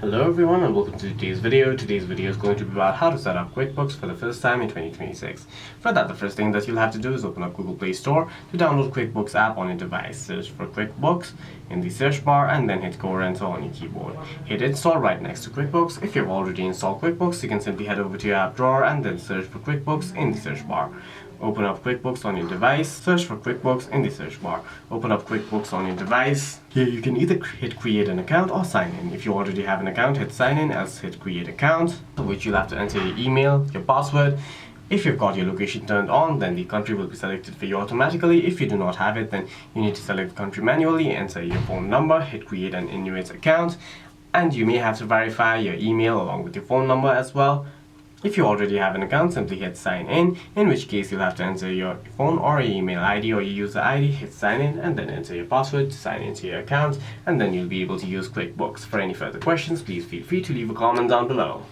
Hello everyone and welcome to today's video. Today's video is going to be about how to set up QuickBooks for the first time in 2026. For that, the first thing that you'll have to do is open up Google Play Store to download QuickBooks app on your device. Search for QuickBooks in the search bar and then hit go or enter on your keyboard. Hit install right next to QuickBooks. If you've already installed QuickBooks, you can simply head over to your app drawer and then search for QuickBooks in the search bar. Open up QuickBooks on your device, search for QuickBooks in the search bar. Open up QuickBooks on your device. Here you can either hit create an account or sign in. If you already have an account, hit sign in, else hit create account, which you'll have to enter your email, your password. If you've got your location turned on, then the country will be selected for you automatically. If you do not have it, then you need to select the country manually, enter your phone number, hit create an Inuit account, and you may have to verify your email along with your phone number as well. If you already have an account, simply hit sign in which case you'll have to enter your phone or your email ID or your user ID, hit sign in, and then enter your password to sign into your account, and then you'll be able to use QuickBooks. For any further questions, please feel free to leave a comment down below.